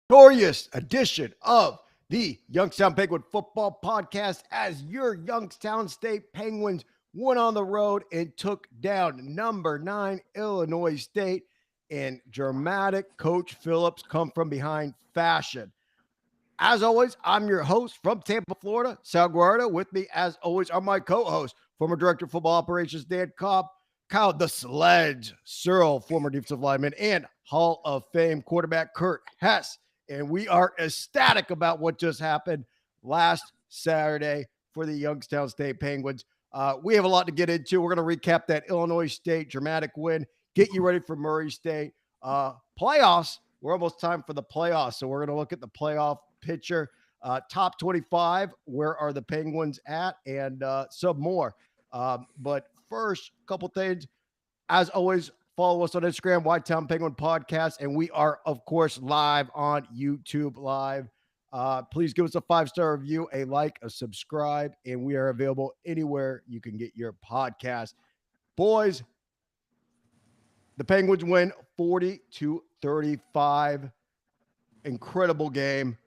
Glorious edition of the Youngstown Penguin Football Podcast as your Youngstown State Penguins went on the road and took down number 9 Illinois State in dramatic Coach Phillips come from behind fashion. As always, I'm your host from Tampa, Florida, Sal Guardo. With me, as always, are my co-hosts, former Director of Football Operations Dan Cobb, Kyle the Sledge Searle, former defensive lineman, and Hall of Fame quarterback Kurt Hess. And we are ecstatic about what just happened last Saturday for the Youngstown State Penguins. We have a lot to get into. We're going to recap that Illinois State dramatic win, get you ready for Murray State. Playoffs, we're almost time for the playoffs. So we're going to look at the playoff picture. Top 25, where are the Penguins at, and some more. But first, a couple things. As always, follow us on Instagram, Whitetown Penguin Podcast, and we are, of course, live on YouTube Live. Please give us a 5-star review, a like, a subscribe, and we are available anywhere you can get your podcast. Boys, the Penguins win 40-35. Incredible game.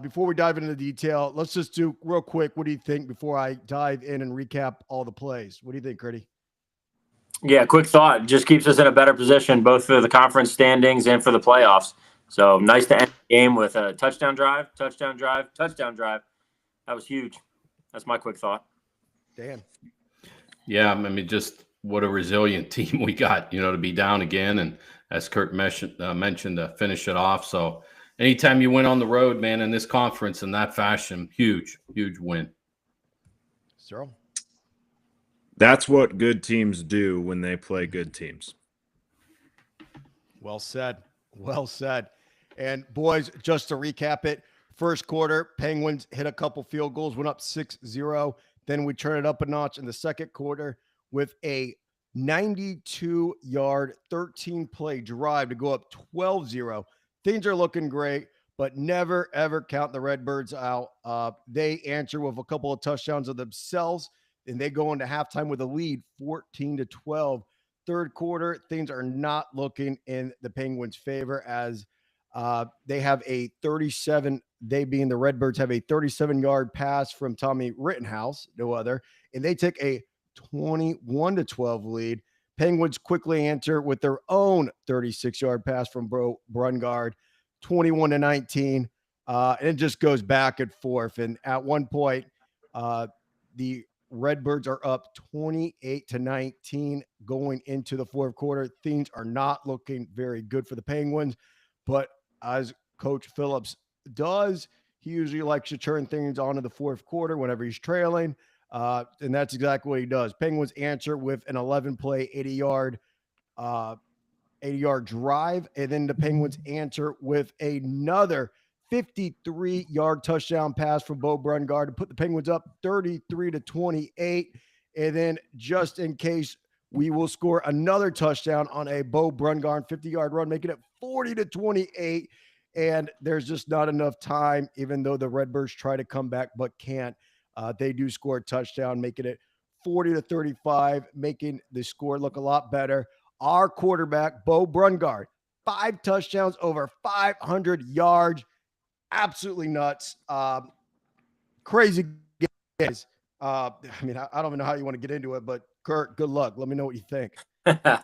Before we dive into the detail, let's just do real quick. What do you think before I dive in and recap all the plays? What do you think, Curdy? Yeah, quick thought. Just keeps us in a better position, both for the conference standings and for the playoffs. So nice to end the game with a touchdown drive, touchdown drive, touchdown drive. That was huge. That's my quick thought. Dan. Yeah, I mean, just what a resilient team we got, to be down again. And as Kurt mentioned, to finish it off. So anytime you win on the road, man, in this conference in that fashion, huge, huge win. Cyril? That's what good teams do when they play good teams. Well said. Well said. And boys, just to recap it, first quarter, Penguins hit a couple field goals, went up 6-0. Then we turned it up a notch in the second quarter with a 92-yard, 13-play drive to go up 12-0. Things are looking great, but never, ever count the Redbirds out. They answer with a couple of touchdowns of themselves, and they go into halftime with a lead, 14-12. Third quarter, things are not looking in the Penguins' favor as they have a 37, they being the Redbirds, have a 37-yard pass from Tommy Rittenhouse, no other, and they take a 21-12 lead. Penguins quickly answer with their own 36-yard pass from Bo Brungard, 21-19. And it just goes back and forth. And at one point, the Redbirds are up 28-19 going into the fourth quarter. Things are not looking very good for the Penguins, but as Coach Phillips does, he usually likes to turn things on in the fourth quarter whenever he's trailing, and that's exactly what he does. Penguins answer with an 11-play, 80-yard drive, and then the Penguins answer with another 53-yard touchdown pass from Bo Brungard to put the Penguins up 33-28. And then just in case, we will score another touchdown on a Bo Brungard 50-yard run, making it 40-28. And there's just not enough time, even though the Redbirds try to come back but can't. They do score a touchdown, making it 40-35, making the score look a lot better. Our quarterback, Bo Brungard, 5 touchdowns, over 500 yards. Absolutely nuts. Crazy guys. I mean, I don't even know how you want to get into it, but Kurt, good luck. Let me know what you think. Yeah,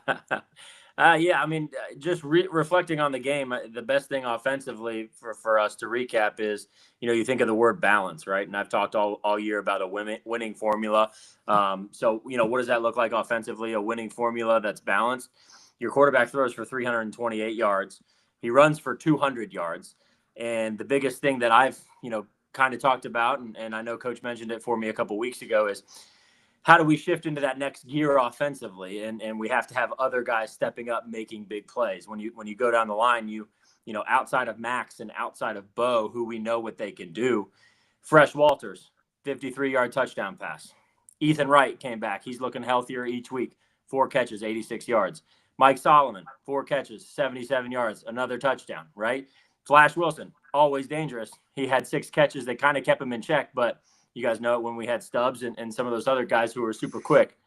I mean, just reflecting on the game, the best thing offensively for us to recap is, you think of the word balance, right? And I've talked all year about a winning formula. So, what does that look like offensively? A winning formula that's balanced. Your quarterback throws for 328 yards. He runs for 200 yards. And the biggest thing that I've, kind of talked about, and I know Coach mentioned it for me a couple weeks ago, is how do we shift into that next gear offensively? And we have to have other guys stepping up, making big plays. When you go down the line, outside of Max and outside of Bo, who we know what they can do, Fresh Walters, 53-yard touchdown pass. Ethan Wright came back. He's looking healthier each week. 4 catches, 86 yards. Mike Solomon, 4 catches, 77 yards, another touchdown, right? Flash Wilson, always dangerous. He had 6 catches that kind of kept him in check, but you guys know it when we had Stubbs and some of those other guys who were super quick.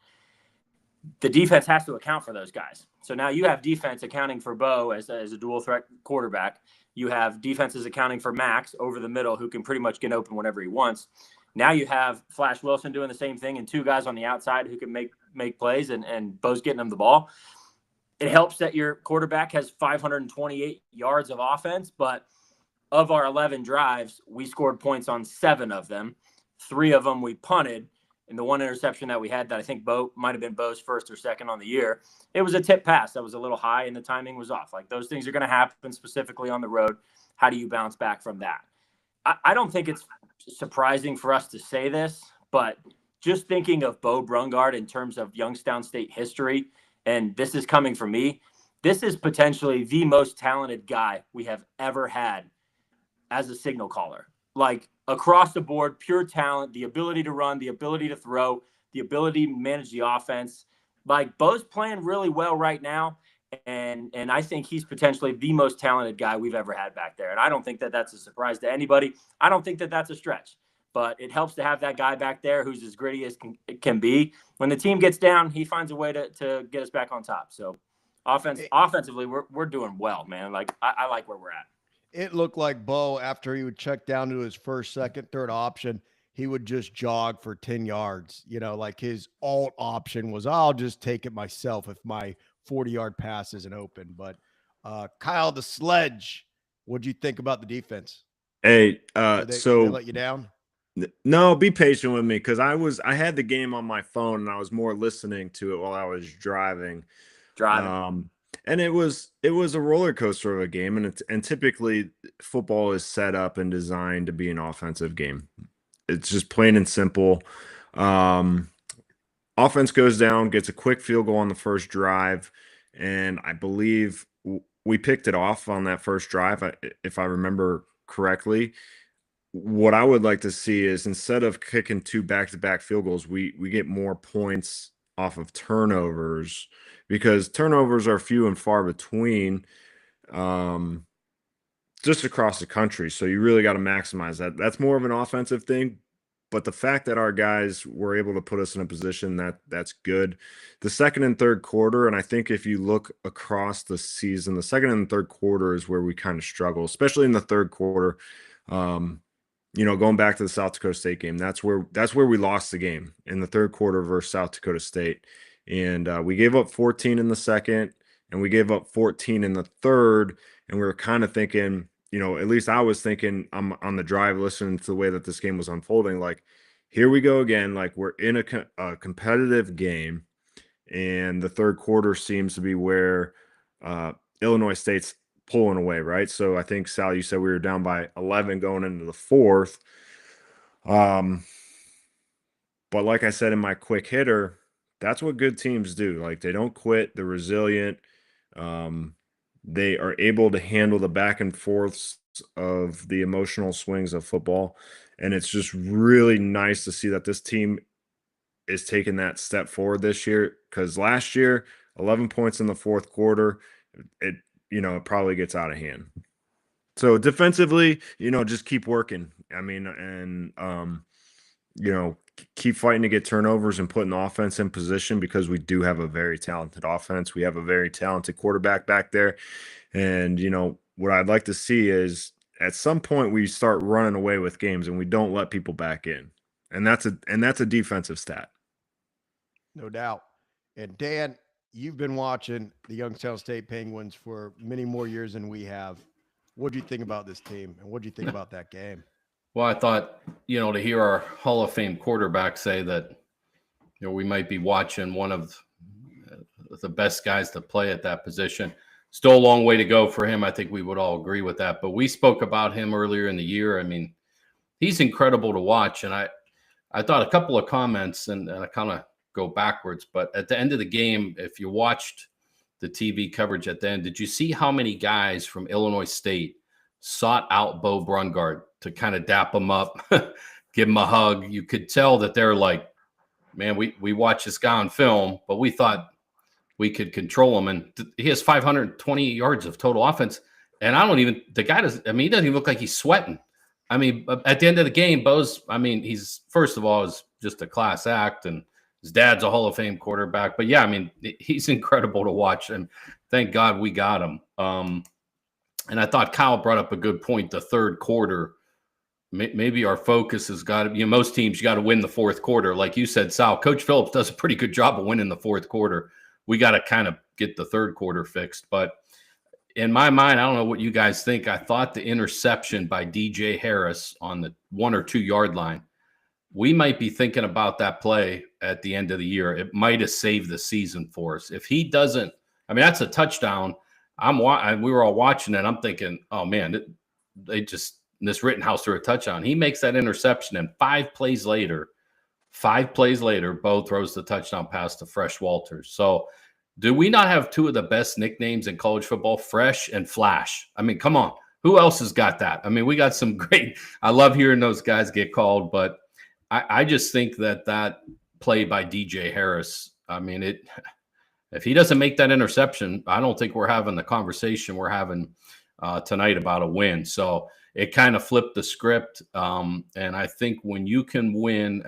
the defense has to account for those guys. So now you have defense accounting for Bo as a dual threat quarterback. You have defenses accounting for Max over the middle, who can pretty much get open whenever he wants. Now you have Flash Wilson doing the same thing and two guys on the outside who can make plays, and Bo's getting them the ball. It helps that your quarterback has 528 yards of offense, but of our 11 drives, we scored points on 7 of them. 3 of them we punted. And the one interception that we had that I think Bo might have been Bo's first or second on the year, it was a tip pass that was a little high and the timing was off. Like, those things are going to happen specifically on the road. How do you bounce back from that? I don't think it's surprising for us to say this, but just thinking of Bo Brungard in terms of Youngstown State history, and this is coming from me, this is potentially the most talented guy we have ever had as a signal caller. Like, across the board, pure talent, the ability to run, the ability to throw, the ability to manage the offense. Like, Bo's playing really well right now, and I think he's potentially the most talented guy we've ever had back there. And I don't think that that's a surprise to anybody. I don't think that that's a stretch, but it helps to have that guy back there who's as gritty as can be. When the team gets down, he finds a way to get us back on top. So offensively, we're doing well, man. Like, I like where we're at. It looked like Bo, after he would check down to his first, second, third option, he would just jog for 10 yards. You know, like, his alt option was, I'll just take it myself if my 40-yard pass isn't open. But Kyle the Sledge, what'd you think about the defense? Hey, Did they let you down? No, be patient with me, because I had the game on my phone and I was more listening to it while I was driving. And it was a roller coaster of a game, and typically football is set up and designed to be an offensive game. It's just plain and simple. Offense goes down, gets a quick field goal on the first drive, and I believe we picked it off on that first drive, if I remember correctly. What I would like to see is, instead of kicking 2 back-to-back field goals, we get more points off of turnovers, because turnovers are few and far between just across the country. So you really got to maximize that. That's more of an offensive thing. But the fact that our guys were able to put us in a position that's good. The second and third quarter, and I think if you look across the season, the second and third quarter is where we kind of struggle, especially in the third quarter. Going back to the South Dakota State game, that's where we lost the game, in the third quarter versus South Dakota State. And we gave up 14 in the second, and we gave up 14 in the third. And we were kind of thinking, at least I was thinking, I'm on the drive listening to the way that this game was unfolding, like, here we go again. Like, we're in a competitive game, and the third quarter seems to be where Illinois State's pulling away, right? So I think, Sal, you said we were down by 11 going into the fourth. But like I said in my quick hitter, that's what good teams do. Like, they don't quit. They're resilient. They are able to handle the back and forths of the emotional swings of football. And it's just really nice to see that this team is taking that step forward this year, because last year, 11 points in the fourth quarter, it probably gets out of hand. So defensively, just keep working. I mean, and, keep fighting to get turnovers and putting the offense in position, because we do have a very talented offense. We have a very talented quarterback back there. And, what I'd like to see is, at some point, we start running away with games and we don't let people back in. And that's a defensive stat. No doubt. And Dan, you've been watching the Youngstown State Penguins for many more years than we have. What do you think about this team, and what do you think about that game? Well, I thought, to hear our Hall of Fame quarterback say that, we might be watching one of the best guys to play at that position. Still a long way to go for him. I think we would all agree with that. But we spoke about him earlier in the year. I mean, he's incredible to watch. And I thought a couple of comments, and I kind of go backwards. But at the end of the game, if you watched the TV coverage at the end, did you see how many guys from Illinois State sought out Bo Brungard to kind of dap him up, give him a hug? You could tell that they're like, man, we watched this guy on film, but we thought we could control him. And he has 520 yards of total offense. And the guy he doesn't even look like he's sweating. I mean, at the end of the game, he's, first of all, is just a class act and His dad's a Hall of Fame quarterback. But yeah, I mean, he's incredible to watch, and thank God we got him. And I thought Kyle brought up a good point. The third quarter, maybe our focus has got to, most teams, you got to win the fourth quarter. Like you said, Sal, Coach Phillips does a pretty good job of winning the fourth quarter. We got to kind of get the third quarter fixed. But in my mind, I don't know what you guys think. I thought the interception by DJ Harris on the 1 or 2 yard line, we might be thinking about that play at the end of the year. It might have saved the season for us. If he doesn't, I mean, that's a touchdown. We were all watching it. I'm thinking, oh man, this Rittenhouse threw a touchdown. He makes that interception, and 5 plays later, Bo throws the touchdown pass to Fresh Walters. So do we not have 2 of the best nicknames in college football, Fresh and Flash? I mean, come on. Who else has got that? I mean, we got some great – I love hearing those guys get called, but I just think that play by DJ Harris, I mean, if he doesn't make that interception, I don't think we're having the conversation we're having tonight about a win. So it kind of flipped the script. And I think when you can win,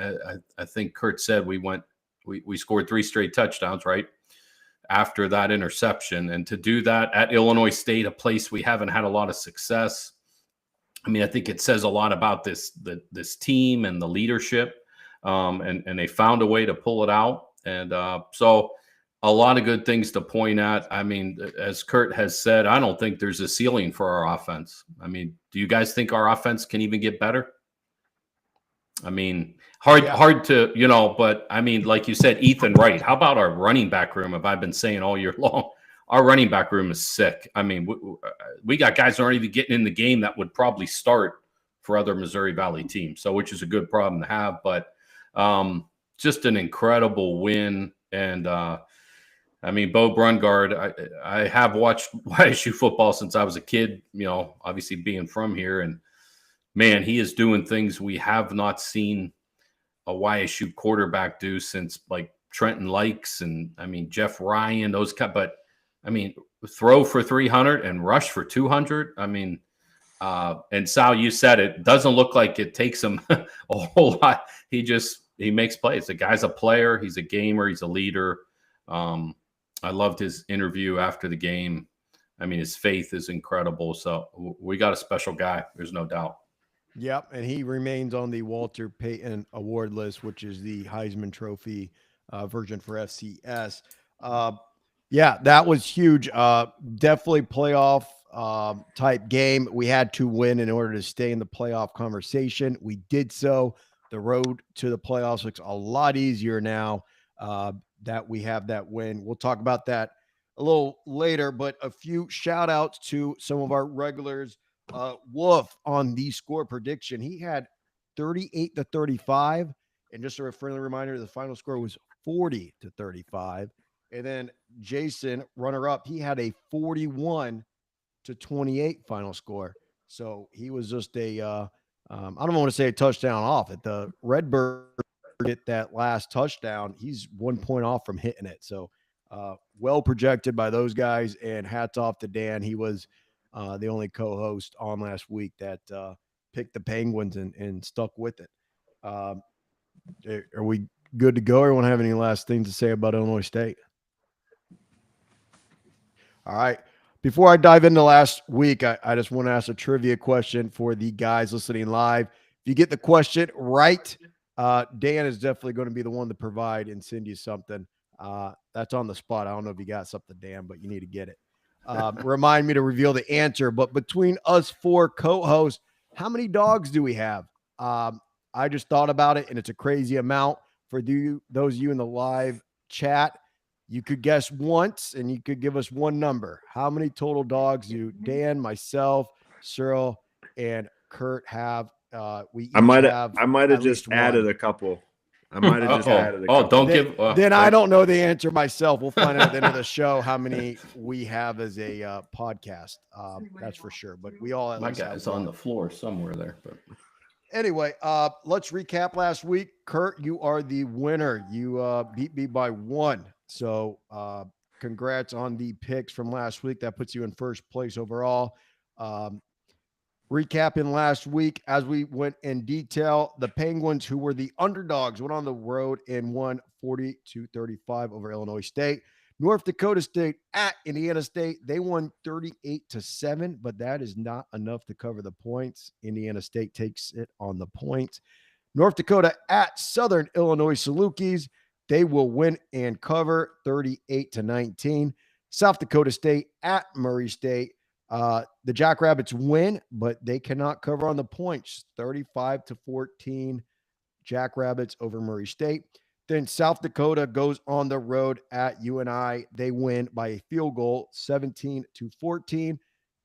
I think Kurt said we scored 3 straight touchdowns, right? After that interception. And to do that at Illinois State, a place we haven't had a lot of success. I mean, I think it says a lot about this team and the leadership. And they found a way to pull it out. And so a lot of good things to point at. I mean, as Kurt has said, I don't think there's a ceiling for our offense. I mean, do you guys think our offense can even get better? I mean, hard to, but I mean, like you said, Ethan Wright, how about our running back room? Have I been saying all year long? Our running back room is sick. I mean, we got guys that aren't even getting in the game that would probably start for other Missouri Valley teams. So, which is a good problem to have, but just an incredible win. And I mean, Bo Brungard, I have watched YSU football since I was a kid, obviously being from here. And man, he is doing things we have not seen a YSU quarterback do since like Trenton Likes and I mean, Jeff Ryan, those guys. But I mean, throw for 300 and rush for 200. I mean, and Sal, you said it doesn't look like it takes him a whole lot. He makes plays. The guy's a player. He's a gamer. He's a leader. I loved his interview after the game. I mean, his faith is incredible. So we got a special guy. There's no doubt. Yep, and he remains on the Walter Payton Award list, which is the Heisman Trophy version for FCS. Yeah, that was huge. Definitely playoff type game. We had to win in order to stay in the playoff conversation. We did so. The road to the playoffs looks a lot easier now that we have that win. We'll talk about that a little later, but a few shout outs to some of our regulars. Wolf on the score prediction. He had 38-35. And just a friendly reminder, the final score was 40-35. And then Jason, runner up, he had a 41-28 final score. So he was just I don't want to say a touchdown off it. The Redbird get that last touchdown. He's 1 point off from hitting it. So well projected by those guys, and hats off to Dan. He was the only co-host on last week that picked the Penguins and stuck with it. Are we good to go? Everyone have any last things to say about Illinois State? All right. Before I dive into last week, I just want to ask a trivia question for the guys listening live. If you get the question right, Dan is definitely going to be the one to provide and send you something. That's on the spot. I don't know if you got something, Dan, but you need to get it. Remind me to reveal the answer. But between us 4 co-hosts, how many dogs do we have? I just thought about it, and it's a crazy amount. For those of you in the live chat, you could guess once, and you could give us one number. How many total dogs do Dan, myself, Cyril, and Kurt have? I might have just added a couple. I might have just added a couple. Then I don't know the answer myself. We'll find out at the end of the show how many we have as a podcast. That's for sure. But we all my guy's on the floor somewhere there. But anyway, let's recap last week. Kurt, you are the winner. You beat me by 1. So congrats on the picks from last week. That puts you in first place overall. Recapping last week, as we went in detail, the Penguins, who were the underdogs, went on the road and won 40-35 over Illinois State. North Dakota State at Indiana State, they won 38-7, but that is not enough to cover the points. Indiana State takes it on the points. North Dakota at Southern Illinois Salukis, they will win and cover 38-19. South Dakota State at Murray State. The Jackrabbits win, but they cannot cover on the points. 35-14 Jackrabbits over Murray State. Then South Dakota goes on the road at UNI. They win by a field goal, 17-14.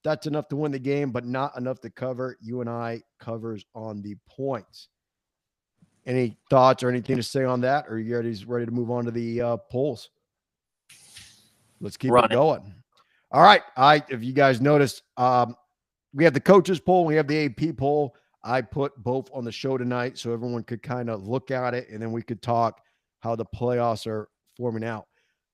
That's enough to win the game, but not enough to cover. UNI covers on the points. Any thoughts or anything to say on that? Or are you ready to move on to the polls? Let's keep it going. All right. If you guys noticed, we have the coaches poll, we have the AP poll. I put both on the show tonight so everyone could kind of look at it, and then we could talk how the playoffs are forming out.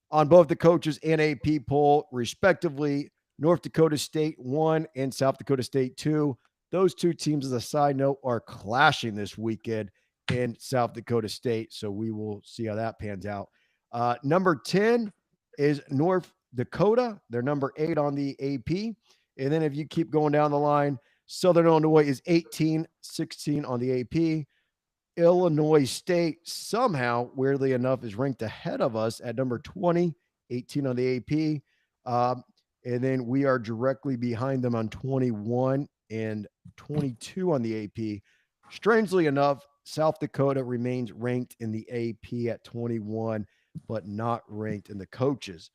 On both the coaches and AP poll, respectively, North Dakota State 1 and South Dakota State 2. Those two teams, as a side note, are clashing this weekend in South Dakota State, so we will see how that pans out. Number 10 is North Dakota. They're number 8 on the AP. And then if you keep going down the line, Southern Illinois is 18-16 on the AP. Illinois State somehow, weirdly enough, is ranked ahead of us at number 20, 18 on the AP. And then we are directly behind them on 21 and 22 on the AP. Strangely enough, South Dakota remains ranked in the AP at 21, but not ranked in the coaches.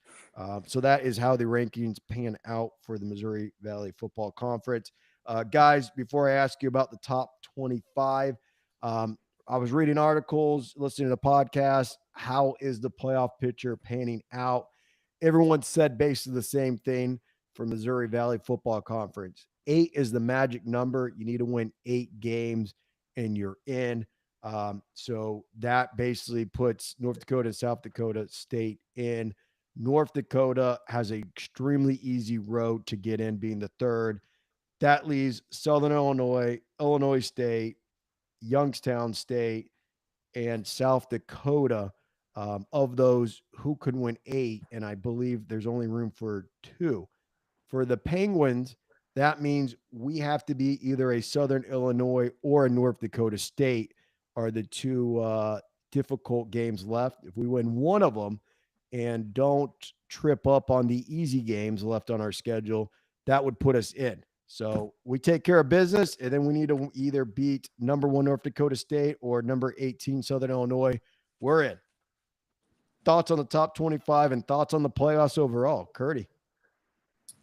So that is how the rankings pan out for the Missouri Valley Football Conference. Guys, before I ask you about the top 25, I was reading articles, listening to podcasts. How is the playoff picture panning out? Everyone said basically the same thing for Missouri Valley Football Conference. 8 is the magic number. You need to win 8 games and you're in. So that basically puts North Dakota and South Dakota State in. North Dakota has an extremely easy road to get in, being the 3rd. That leaves Southern Illinois, Illinois State, Youngstown State, and South Dakota. Of those, who could win 8? And I believe there's only room for 2. For the Penguins, that means we have to be either a Southern Illinois or a North Dakota State are the 2 difficult games left. If we win one of them and don't trip up on the easy games left on our schedule, that would put us in. So we take care of business, and then we need to either beat number 1 North Dakota State or number 18 Southern Illinois. We're in. Thoughts on the top 25 and thoughts on the playoffs overall, Curdy?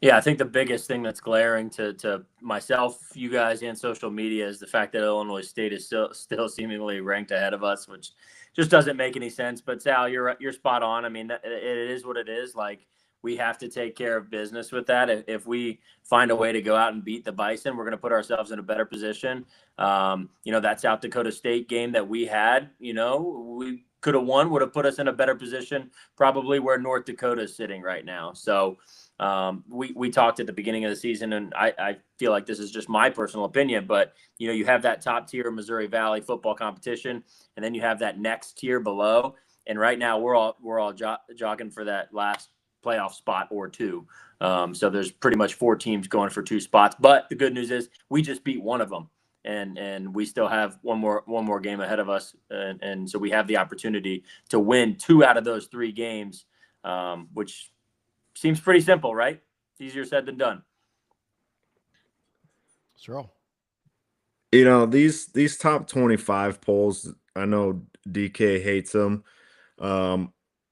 Yeah, I think the biggest thing that's glaring to myself, you guys, and social media is the fact that Illinois State is still seemingly ranked ahead of us, which just doesn't make any sense. But Sal, you're spot on. I mean, it is what it is. Like, we have to take care of business with that. If we find a way to go out and beat the Bison, we're going to put ourselves in a better position. That South Dakota State game that we had, we could have won, would have put us in a better position, probably where North Dakota is sitting right now. So we talked at the beginning of the season, and I feel like this is just my personal opinion, but you have that top tier Missouri Valley football competition, and then you have that next tier below. And right now we're all jogging for that last playoff spot or 2. So there's pretty much 4 teams going for 2 spots. But the good news is we just beat one of them, and we still have one more game ahead of us, and so we have the opportunity to win 2 out of those 3 games, which seems pretty simple, right? Easier said than done. Sure. These top 25 polls, I know DK hates them.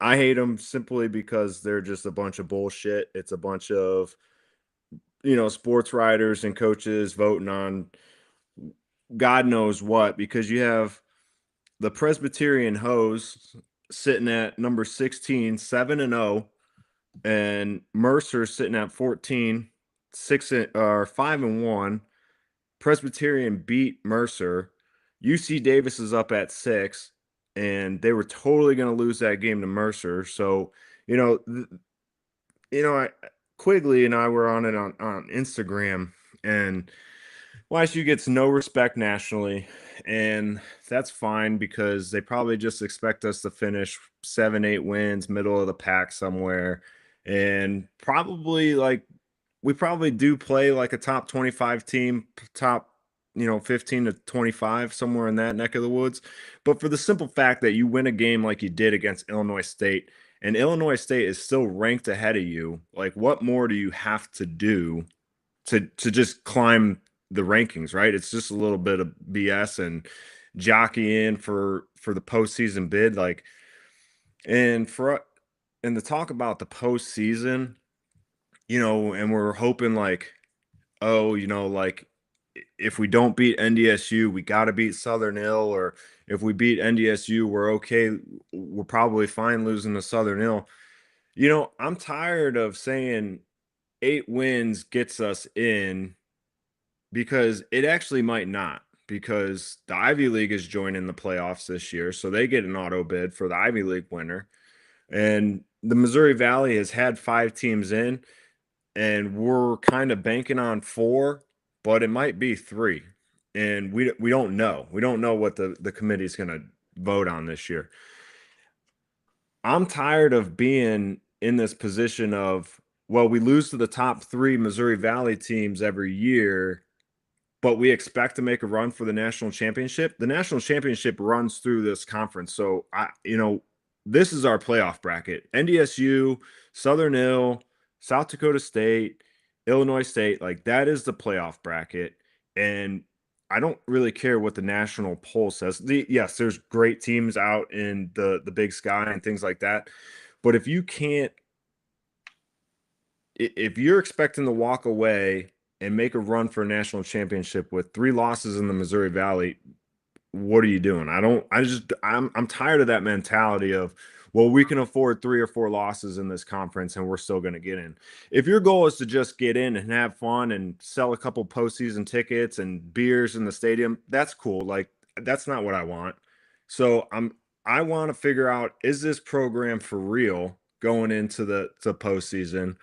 I hate them simply because they're just a bunch of bullshit. It's a bunch of, sports writers and coaches voting on God knows what, because you have the Presbyterian Hose sitting at number 16, 7-0, and Mercer sitting at 14, 5-1. Presbyterian beat Mercer. UC Davis is up at 6. And they were totally going to lose that game to Mercer. So, Quigley and I were on it on Instagram, and Well, ISU gets no respect nationally, and that's fine because they probably just expect us to finish 7, 8 wins, middle of the pack somewhere, and probably like we probably do play like a top 25 team, top 15 to 25, somewhere in that neck of the woods. But for the simple fact that you win a game like you did against Illinois State, and Illinois State is still ranked ahead of you, like what more do you have to do to just climb the rankings, right? It's just a little bit of BS and jockeying for the postseason bid, like, and for and to talk about the postseason, and we're hoping like, oh, like if we don't beat NDSU, we got to beat Southern Ill, or if we beat NDSU, we're okay. We're probably fine losing to Southern Ill. I'm tired of saying 8 wins gets us in because it actually might not, because the Ivy League is joining the playoffs this year, so they get an auto bid for the Ivy League winner. And the Missouri Valley has had 5 teams in, and we're kind of banking on 4, but it might be 3. And we don't know. We don't know what the committee is going to vote on this year. I'm tired of being in this position of, well, we lose to the top 3 Missouri Valley teams every year, but we expect to make a run for the national championship. The national championship runs through this conference. So this is our playoff bracket. NDSU, Southern Ill, South Dakota State, Illinois State, like that is the playoff bracket. And I don't really care what the national poll says. Yes, there's great teams out in the Big Sky and things like that. But if you're expecting to walk away and make a run for a national championship with 3 losses in the Missouri Valley, what are you doing? I'm tired of that mentality of, well, we can afford 3 or 4 losses in this conference and we're still going to get in. If your goal is to just get in and have fun and sell a couple postseason tickets and beers in the stadium, that's cool. Like, that's not what I want. So I want to figure out, is this program for real going into the postseason?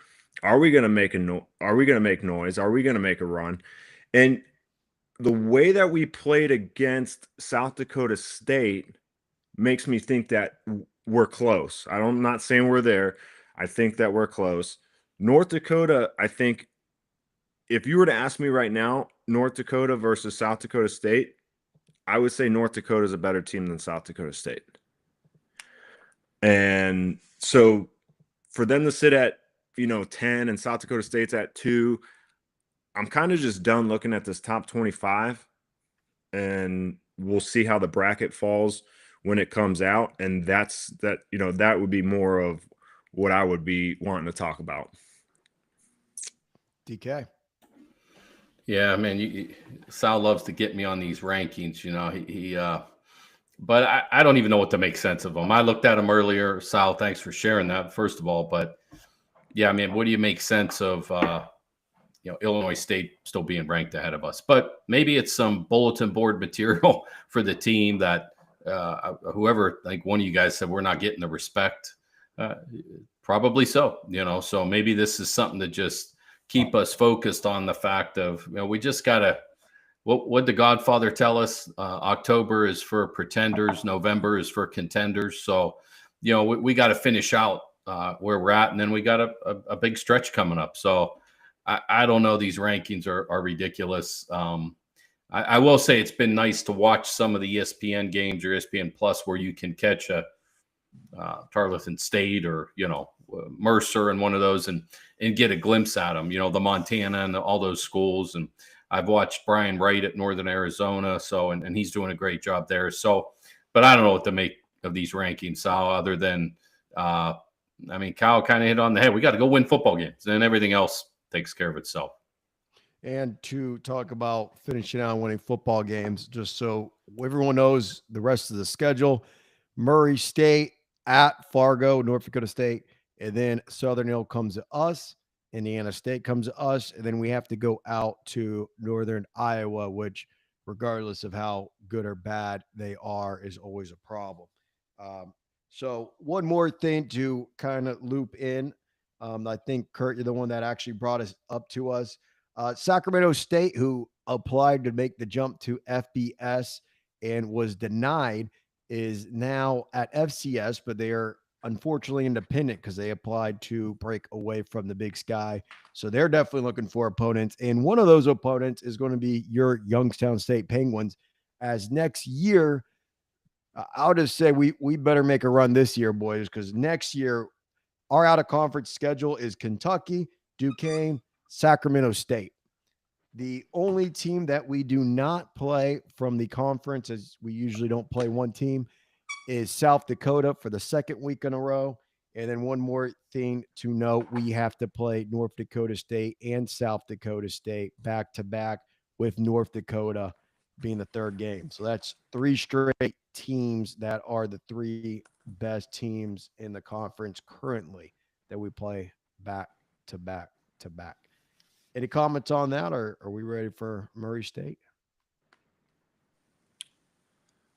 Are we going to make are we going to make noise? Are we going to make a run? And the way that we played against South Dakota State makes me think that we're close. I'm not saying we're there. I think that we're close. North Dakota, I think if you were to ask me right now, North Dakota versus South Dakota State, I would say North Dakota is a better team than South Dakota State. And so for them to sit at 10 and South Dakota State's at 2, I'm kind of just done looking at this top 25, and we'll see how the bracket falls when it comes out. And that would be more of what I would be wanting to talk about. DK. Yeah, man, Sal loves to get me on these rankings. But I don't even know what to make sense of them. I looked at them earlier. Sal, thanks for sharing that, first of all. But yeah, I mean, what do you make sense of, Illinois State still being ranked ahead of us? But maybe it's some bulletin board material for the team that whoever, like one of you guys said, we're not getting the respect. Probably so, so maybe this is something to just keep us focused on the fact of, we just got to, what did the Godfather tell us? October is for pretenders. November is for contenders. So, we got to finish out where we're at. And then we got a big stretch coming up. So I don't know. These rankings are ridiculous. I will say it's been nice to watch some of the ESPN games or ESPN Plus where you can catch a Tarleton State or, Mercer and one of those and get a glimpse at them, the Montana and all those schools. And I've watched Brian Wright at Northern Arizona. So, and he's doing a great job there. So, but I don't know what to make of these rankings, Sal, other than, Kyle kind of hit on the head. We got to go win football games, and everything else takes care of itself. And to talk about finishing out winning football games, just so everyone knows the rest of the schedule: Murray State at Fargo, North Dakota State, and then Southern Ill comes to us. Indiana State comes to us, and then we have to go out to Northern Iowa, which, regardless of how good or bad they are, is always a problem. So one more thing to kind of loop in. I think, Kurt, you're the one that actually brought us up to us. Sacramento State, who applied to make the jump to FBS and was denied is now at FCS, but they are unfortunately independent because they applied to break away from the Big Sky. So they're definitely looking for opponents. And one of those opponents is going to be your Youngstown State Penguins, as next year, I'll just say we better make a run this year, boys, because next year our out of conference schedule is Kentucky, Duquesne, Sacramento State. The only team that we do not play from the conference, as we usually don't play one team, is South Dakota for the second week in a row. And then one more thing to note, we have to play North Dakota State and South Dakota State back to back, with North Dakota being the third game. So that's 3 straight teams that are the 3 best teams in the conference currently that we play back to back to back. Any comments on that, or are we ready for Murray State?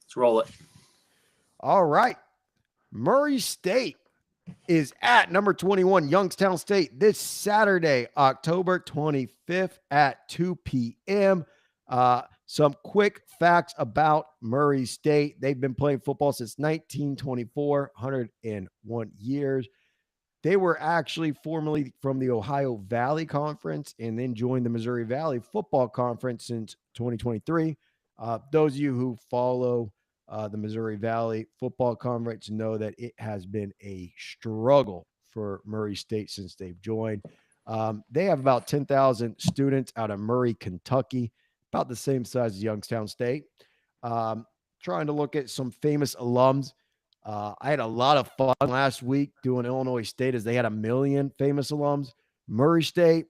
Let's roll it. All right. Murray State is at number 21, Youngstown State, this Saturday, October 25th at 2 p.m. Some quick facts about Murray State. They've been playing football since 1924, 101 years. They were actually formerly from the Ohio Valley Conference and then joined the Missouri Valley Football Conference since 2023. Those of you who follow the Missouri Valley Football Conference know that it has been a struggle for Murray State since they've joined. They have about 10,000 students out of Murray, Kentucky, about the same size as Youngstown State. Trying to look at some famous alums. I had a lot of fun last week doing Illinois State, as they had 1 million famous alums. Murray State,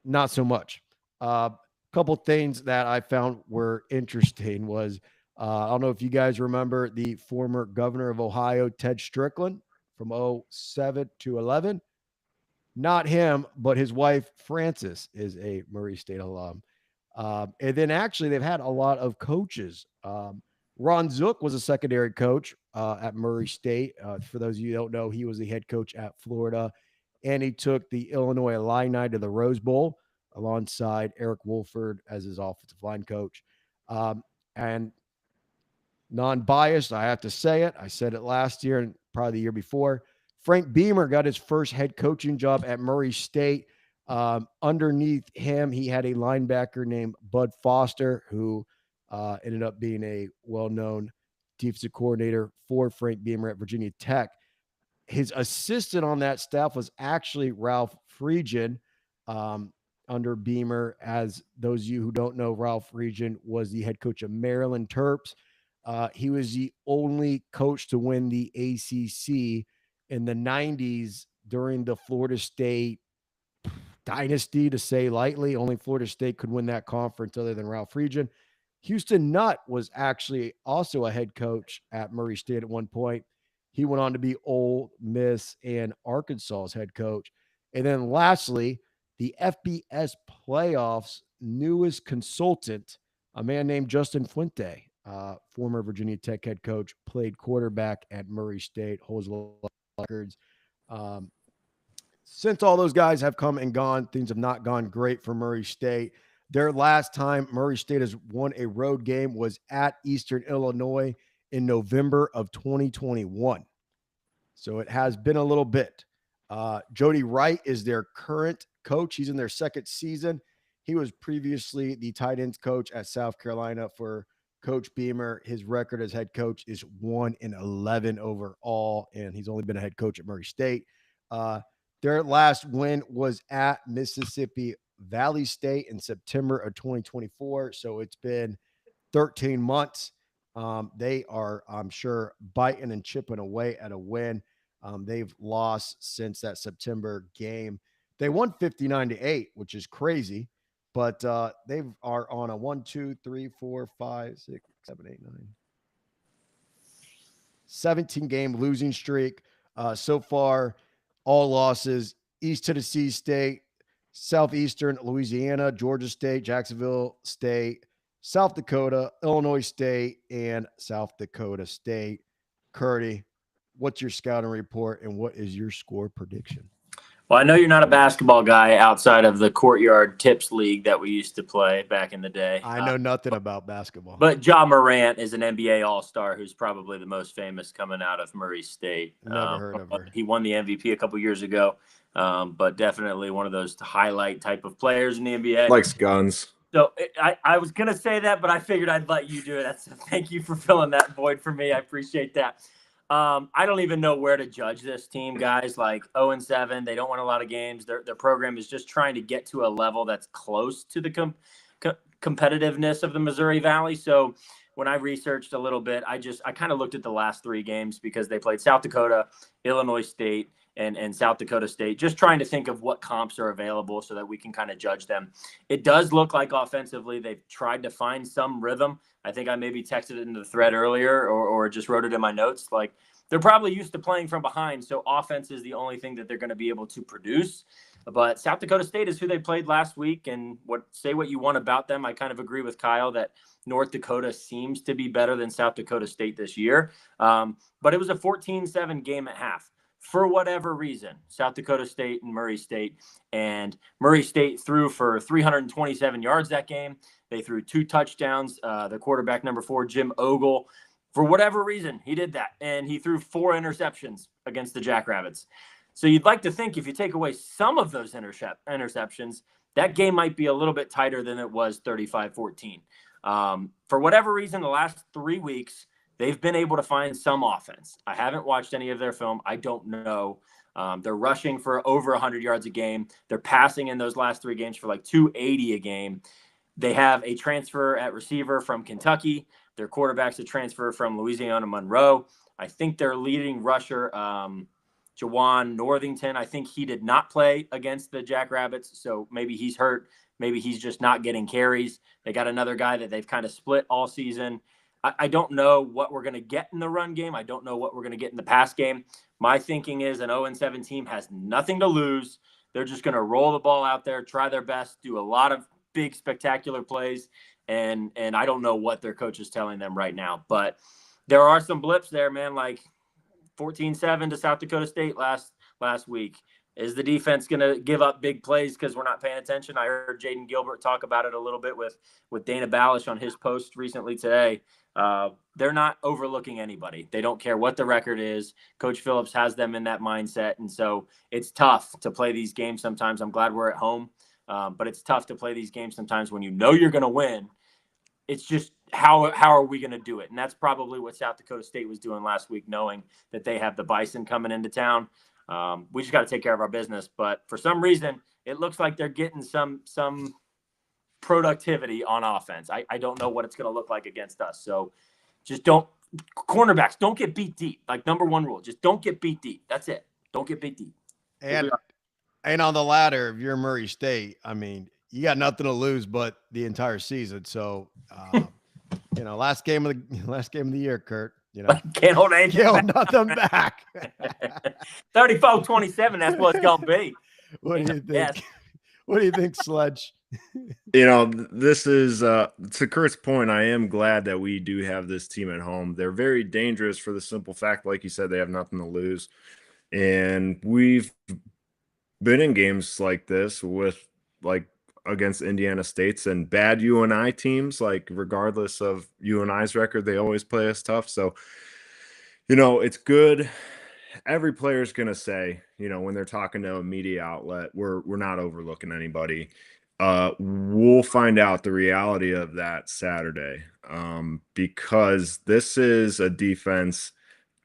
not so much. Couple things that I found were interesting was, I don't know if you guys remember the former governor of Ohio, Ted Strickland, from 07 to 11. Not him, but his wife, Frances, is a Murray State alum. And then actually they've had a lot of coaches. Ron Zook was a secondary coach at Murray State. For those of you who don't know, he was the head coach at Florida, and he took the Illinois Illini to the Rose Bowl alongside Eric Wolford as his offensive line coach. And non-biased, I have to say it. I said it last year and probably the year before. Frank Beamer got his first head coaching job at Murray State. Underneath him, he had a linebacker named Bud Foster, who ended up being a well-known defensive coordinator for Frank Beamer at Virginia Tech. His assistant on that staff was actually Ralph Friedgen under Beamer. As those of you who don't know, Ralph Friedgen was the head coach of Maryland Terps. He was the only coach to win the ACC in the 90s during the Florida State dynasty, to say lightly. Only Florida State could win that conference other than Ralph Friedgen. Houston Nutt was actually also a head coach at Murray State at one point. He went on to be Ole Miss and Arkansas's head coach. And then lastly, the FBS playoffs newest consultant, a man named Justin Fuente, former Virginia Tech head coach, played quarterback at Murray State, holds a lot of records. Since all those guys have come and gone, things have not gone great for Murray State. Their last time Murray State has won a road game was at Eastern Illinois in November of 2021. So it has been a little bit. Jody Wright is their current coach. He's in their second season. He was previously the tight ends coach at South Carolina for Coach Beamer. His record as head coach is 1-11 overall, and he's only been a head coach at Murray State. Their last win was at Mississippi Valley State in September of 2024. So it's been 13 months. They are, I'm sure, biting and chipping away at a win. They've lost since that September game. They won 59-8, which is crazy, but they are on a 1, 2, 3, 4, 5, 6, 7, 8, 9, 17 game losing streak. So far, all losses: East Tennessee State, Southeastern Louisiana, Georgia State, Jacksonville State, South Dakota, Illinois State, and South Dakota State. Curdy, what's your scouting report and what is your score prediction? Well, I know you're not a basketball guy outside of the Courtyard Tips League that we used to play back in the day. I know nothing about basketball. But Ja Morant is an NBA All-Star who's probably the most famous coming out of Murray State. Never heard of her. He won the MVP a couple years ago, but definitely one of those highlight type of players in the NBA. Likes guns. So I was going to say that, but I figured I'd let you do it. Thank you for filling that void for me. I appreciate that. I don't even know where to judge this team, guys. Like 0-7, they don't win a lot of games. Their program is just trying to get to a level that's close to the competitiveness of the Missouri Valley. So when I researched a little bit, I kind of looked at the last 3 games because they played South Dakota, Illinois State, and South Dakota State, just trying to think of what comps are available so that we can kind of judge them. It does look like offensively they've tried to find some rhythm. I think I maybe texted it into the thread earlier or just wrote it in my notes. Like they're probably used to playing from behind, so offense is the only thing that they're going to be able to produce. But South Dakota State is who they played last week, and say what you want about them. I kind of agree with Kyle that North Dakota seems to be better than South Dakota State this year. But it was a 14-7 game at half. For whatever reason, South Dakota State and Murray State. And Murray State threw for 327 yards that game. They threw 2 touchdowns. The quarterback, number 4, Jim Ogle, for whatever reason, he did that. And he threw 4 interceptions against the Jackrabbits. So you'd like to think if you take away some of those interceptions, that game might be a little bit tighter than it was 35-14. For whatever reason, the last 3 weeks, they've been able to find some offense. I haven't watched any of their film. I don't know. They're rushing for over 100 yards a game. They're passing in those last 3 games for like 280 a game. They have a transfer at receiver from Kentucky. Their quarterback's a transfer from Louisiana Monroe. I think their leading rusher, Jawan Northington, I think he did not play against the Jackrabbits, so maybe he's hurt. Maybe he's just not getting carries. They got another guy that they've kind of split all season. I don't know what we're going to get in the run game. I don't know what we're going to get in the pass game. My thinking is an 0-7 team has nothing to lose. They're just going to roll the ball out there, try their best, do a lot of big, spectacular plays, and I don't know what their coach is telling them right now. But there are some blips there, man, like 14-7 to South Dakota State last week. Is the defense going to give up big plays because we're not paying attention? I heard Jaden Gilbert talk about it a little bit with Dana Balish on his post recently today. They're not overlooking anybody. They don't care what the record is. Coach Phillips has them in that mindset. And so it's tough to play these games sometimes. I'm glad we're at home, but it's tough to play these games sometimes when you know you're going to win. It's just how are we going to do it? And that's probably what South Dakota State was doing last week, knowing that they have the Bison coming into town. We just got to take care of our business. But for some reason, it looks like they're getting some productivity on offense. I don't know what it's going to look like against us. So just cornerbacks don't get beat deep. Like number 1 rule, just don't get beat deep. That's it. Don't get beat deep. And on the ladder, if you're Murray State, I mean, you got nothing to lose but the entire season. So, last game of the year, Kurt. Can't hold nothing back. 34-27. That's what it's gonna be. What do you think? Yes. What do you think, Sledge? This is to Kurt's point. I am glad that we do have this team at home. They're very dangerous for the simple fact, like you said, they have nothing to lose, and we've been in games like this with against Indiana States and bad UNI teams, like regardless of UNI's record, they always play us tough. So, it's good. Every player's going to say, when they're talking to a media outlet, we're not overlooking anybody. We'll find out the reality of that Saturday, because this is a defense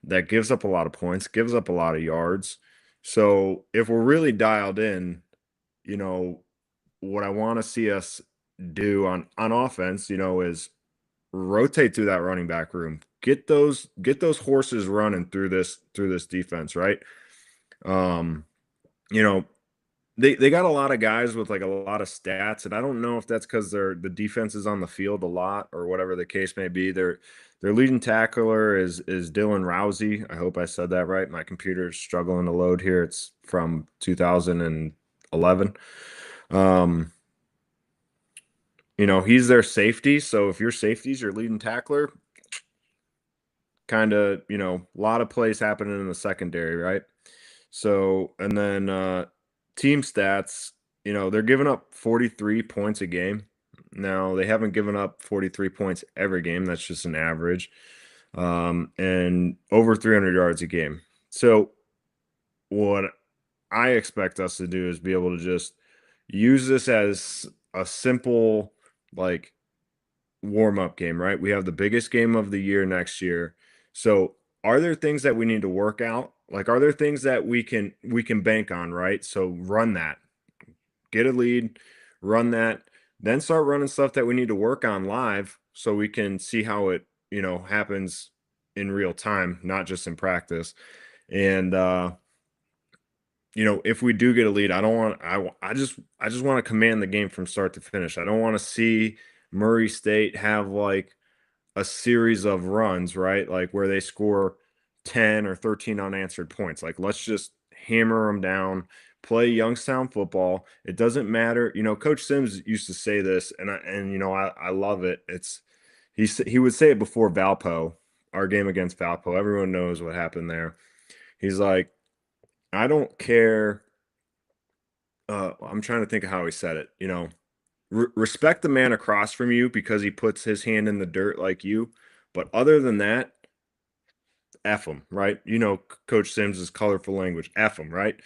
that gives up a lot of points, gives up a lot of yards. So if we're really dialed in, what I want to see us do on offense, is rotate through that running back room, get those horses running through this defense, right? They got a lot of guys with like a lot of stats, and I don't know if that's because the defense is on the field a lot or whatever the case may be. Their leading tackler is Dylan Rousey. I hope I said that right. My computer's struggling to load here. It's from 2011. He's their safety. So if your safety's your leading tackler, kind of, a lot of plays happening in the secondary, right? So, and then team stats, they're giving up 43 points a game. Now, they haven't given up 43 points every game. That's just an average. And over 300 yards a game. So what I expect us to do is be able to just use this as a simple, like, warm-up game, right? We have the biggest game of the year next year. So are there things that we need to work out? Like, are there things that we can bank on, right? So run that, get a lead, run that, then start running stuff that we need to work on live so we can see how it, happens in real time, not just in practice. And if we do get a lead, I just want to command the game from start to finish. I don't want to see Murray State have like a series of runs, right? Like where they score 10 or 13 unanswered points. Like, let's just hammer them down, play Youngstown football. It doesn't matter. Coach Sims used to say this, and I love it. He would say it before Valpo, our game against Valpo. Everyone knows what happened there. He's like, I don't care. I'm trying to think of how he said it. Respect the man across from you because he puts his hand in the dirt like you. But other than that, F him, right? Coach Sims' colorful language. F him, right?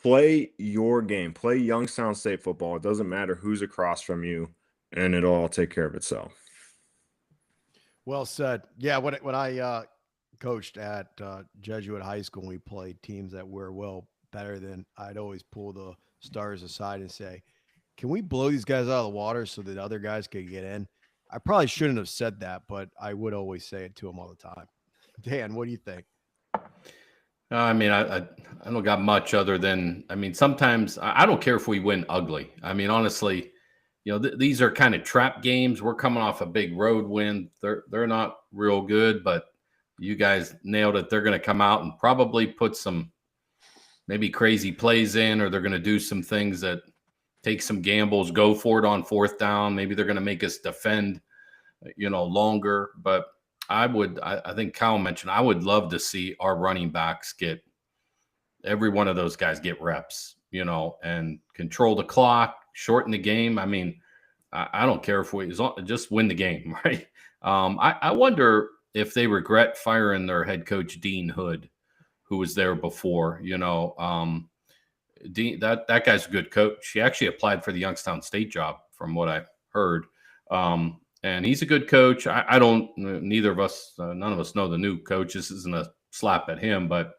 Play your game. Play Youngstown State football. It doesn't matter who's across from you, and it'll all take care of itself. Well said. Yeah, when I coached at Jesuit High School, we played teams that were well better than, I'd always pull the stars aside and say, can we blow these guys out of the water so that other guys could get in? I probably shouldn't have said that, but I would always say it to them all the time. Dan, what do you think? I mean, I don't got much other than, sometimes I don't care if we win ugly. Honestly, these are kind of trap games. We're coming off a big road win. They're not real good, but you guys nailed it. They're going to come out and probably put some maybe crazy plays in, or they're going to do some things that take some gambles, go for it on fourth down. Maybe they're going to make us defend, longer. But I think Kyle mentioned, I would love to see our running backs get, every one of those guys get reps, and control the clock, shorten the game. I don't care if we just win the game, right? I wonder if they regret firing their head coach, Dean Hood, who was there before. Dean, that guy's a good coach. He actually applied for the Youngstown State job, from what I heard. And he's a good coach. I don't, neither of us, none of us know the new coach. This isn't a slap at him, but,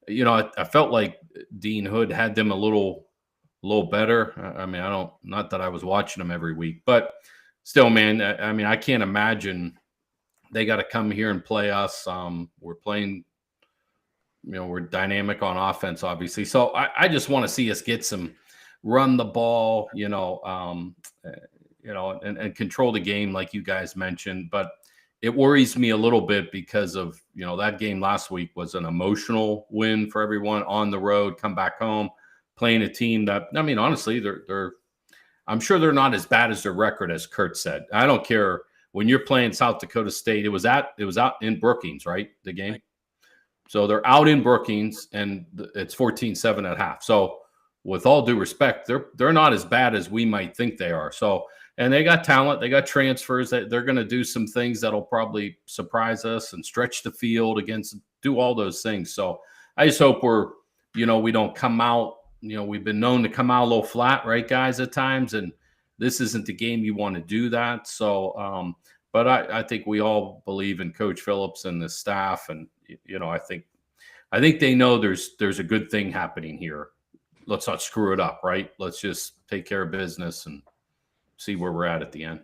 I felt like Dean Hood had them a little better. Not that I was watching them every week, but still, man, I can't imagine they got to come here and play us. We're playing, we're dynamic on offense, obviously. So I just want to see us get some, run the ball, and control the game like you guys mentioned. But it worries me a little bit because of, that game last week was an emotional win for everyone on the road, come back home, playing a team that, honestly, they're I'm sure they're not as bad as their record, as Kurt said. I don't care when you're playing South Dakota State. It was out in Brookings, right? The game. Right. So they're out in Brookings, and it's 14-7 at half. So with all due respect, they're not as bad as we might think they are. So, and they got talent, they got transfers, that they're going to do some things that'll probably surprise us and stretch the field do all those things. So I just hope we don't come out, we've been known to come out a little flat, right, guys, at times, and this isn't the game you want to do that. So, but I think we all believe in Coach Phillips and the staff, and I think they know there's a good thing happening here. Let's not screw it up, right? Let's just take care of business and see where we're at the end.